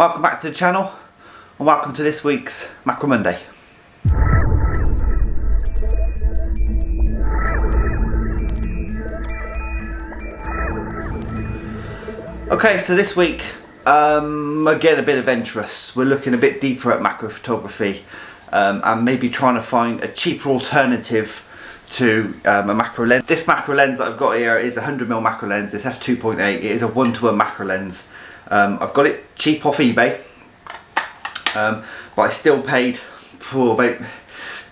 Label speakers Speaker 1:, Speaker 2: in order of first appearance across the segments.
Speaker 1: Welcome back to the channel and welcome to this week's Macro Monday. Okay, so this week again a bit adventurous. We're looking a bit deeper at macro photography and maybe trying to find a cheaper alternative to a macro lens. This macro lens that I've got here is a 100mm macro lens. It's f2.8. It is a 1-to-1 macro lens. I've got it cheap off eBay, but I still paid for about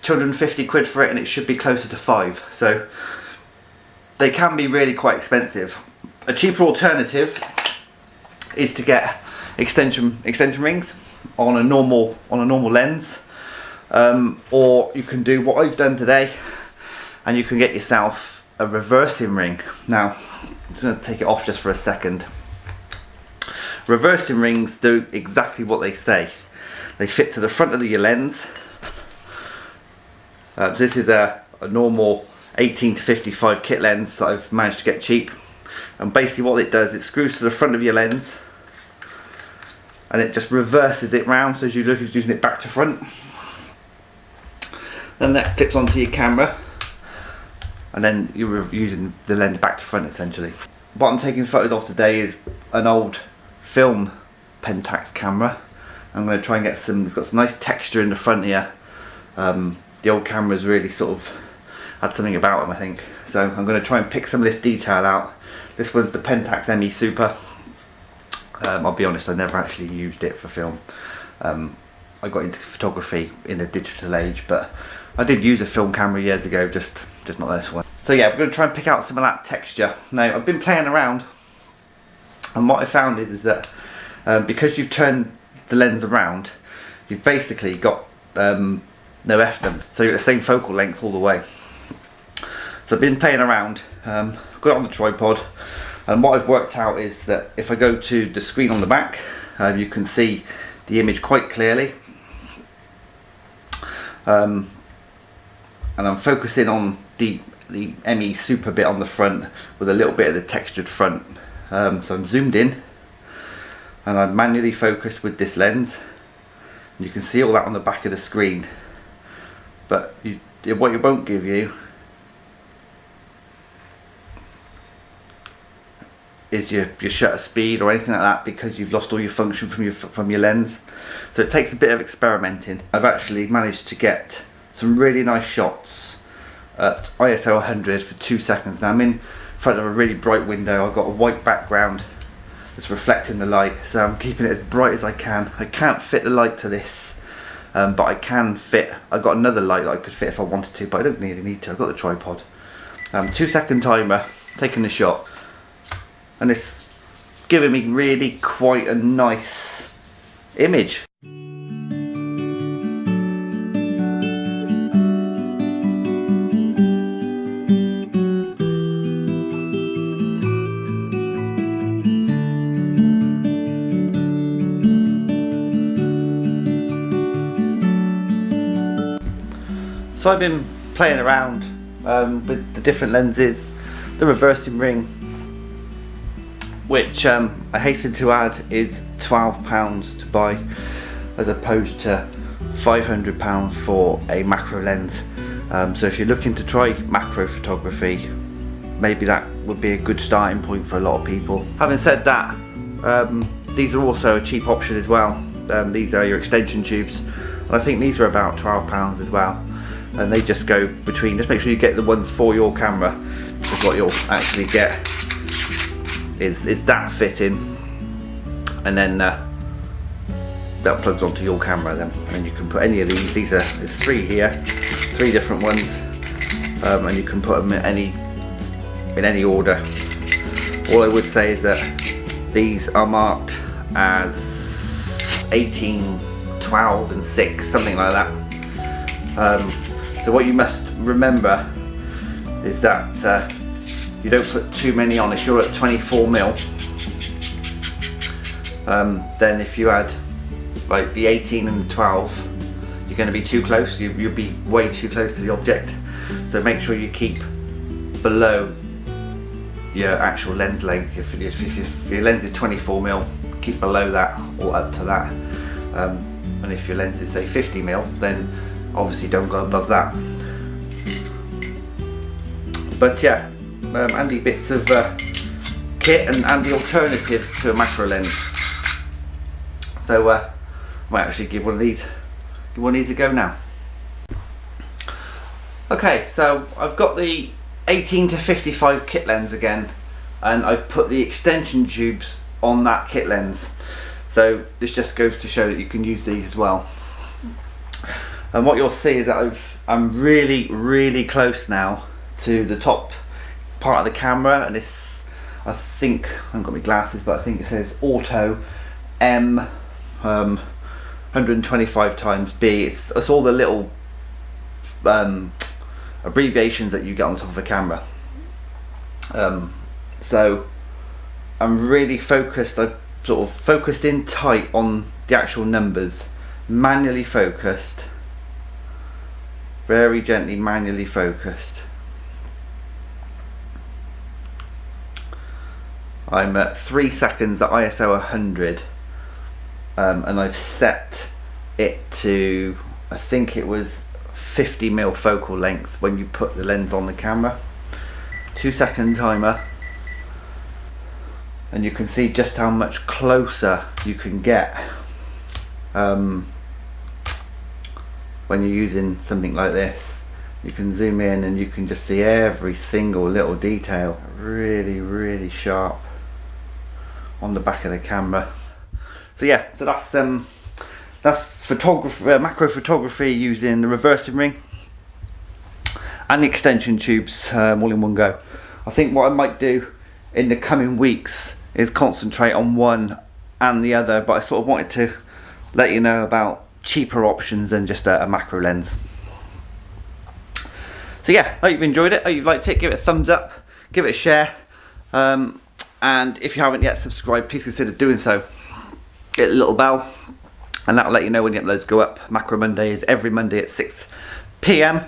Speaker 1: 250 quid for it, and it should be closer to 5. So they can be really quite expensive. A cheaper alternative is to get extension rings on a normal lens, or you can do what I've done today, and you can get yourself a reversing ring. Now I'm just going to take it off just for a second. Reversing rings do exactly what they say. They fit to the front of your lens. This is a normal 18 to 55 kit lens that I've managed to get cheap, and basically what it does, it screws to the front of your lens and it just reverses it round, so as you look at using it back to front. Then that clips onto your camera, and then you're using the lens back to front essentially. What I'm taking photos of today is an old film Pentax camera. I'm going to try and get some, it's got some nice texture in the front here. The old camera's really sort of had something about them, I think. So I'm going to try and pick some of this detail out. This was the Pentax ME Super. I'll be honest, I never actually used it for film. I got into photography in the digital age, but I did use a film camera years ago, just not this one. So yeah, we're going to try and pick out some of that texture. Now I've been playing around, and what I found is that because you've turned the lens around, you've basically got no f-numb, so you're at the same focal length all the way. So I've been playing around, got it on the tripod, and what I've worked out is that if I go to the screen on the back, you can see the image quite clearly, and I'm focusing on the ME Super bit on the front with a little bit of the textured front. So I'm zoomed in and I'm manually focused with this lens, and you can see all that on the back of the screen, but what it won't give you is your shutter speed or anything like that, because you've lost all your function from your lens. So it takes a bit of experimenting. I've actually managed to get some really nice shots at ISO 100 for 2 seconds. Now I'm in front of a really bright window. I've got a white background that's reflecting the light, so I'm keeping it as bright as I can. I can't fit the light to this, but I can fit, I've got another light that I could fit if I wanted to, but I don't really need to. I've got the tripod. 2-second timer, taking the shot, and it's giving me really quite a nice image. So I've been playing around with the different lenses, the reversing ring, which I hasten to add is £12 to buy, as opposed to £500 for a macro lens. So if you're looking to try macro photography, maybe that would be a good starting point for a lot of people. Having said that, these are also a cheap option as well. These are your extension tubes, and I think these are about £12 as well. And they just go between, just make sure you get the ones for your camera, because what you'll actually get is that fitting, and then that plugs onto your camera then, and then you can put any of these. There's 3 here, 3 different ones, and you can put them in any order. All I would say is that these are marked as 18, 12 and 6, something like that. So what you must remember is that you don't put too many on. If you're at 24mm, then if you add like the 18 and the 12, you're going to be too close. You'll be way too close to the object. So make sure you keep below your actual lens length. If your lens is 24mm, keep below that or up to that. And if your lens is say 50mm, then obviously don't go above that. But yeah, handy bits of kit and handy alternatives to a macro lens. So I might actually give one of these a go now. Okay, so I've got the 18 to 55 kit lens again, and I've put the extension tubes on that kit lens. So this just goes to show that you can use these as well. And what you'll see is that I'm really close now to the top part of the camera, and this, I think, I haven't got my glasses, but I think it says Auto M 125 times B. It's all the little abbreviations that you get on top of a camera. So I'm really focused. I sort of focused in tight on the actual numbers, manually focused, very gently manually focused. I'm at 3 seconds at ISO 100, and I've set it to, I think it was 50mm focal length when you put the lens on the camera. 2 second timer, and you can see just how much closer you can get when you're using something like this. You can zoom in and you can just see every single little detail, really sharp on the back of the camera. So yeah, so that's photography, macro photography using the reversing ring and the extension tubes all in one go. I think what I might do in the coming weeks is concentrate on one and the other, but I sort of wanted to let you know about cheaper options than just a macro lens. So yeah, hope you've enjoyed it, hope you've liked it. Give it a thumbs up, give it a share, and if you haven't yet subscribed, please consider doing so. Hit the little bell and that'll let you know when the uploads go up. Macro Monday is every Monday at 6 PM.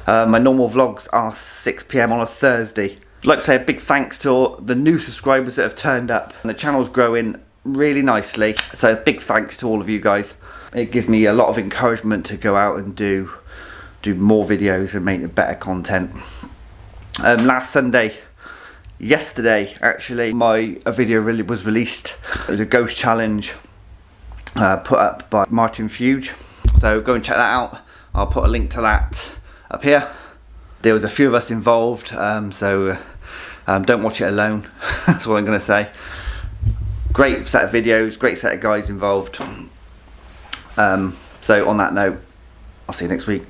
Speaker 1: My normal vlogs are 6 PM on a Thursday. I'd like to say a big thanks to all the new subscribers that have turned up, and the channel's growing really nicely, so big thanks to all of you guys. It gives me a lot of encouragement to go out and do more videos and make better content. Last Sunday, yesterday actually, a video really was released. It was a ghost challenge put up by Martin Fuge, so go and check that out. I'll put a link to that up here. There was a few of us involved, so don't watch it alone. That's what I'm going to say. Great set of videos, great set of guys involved. So on that note, I'll see you next week.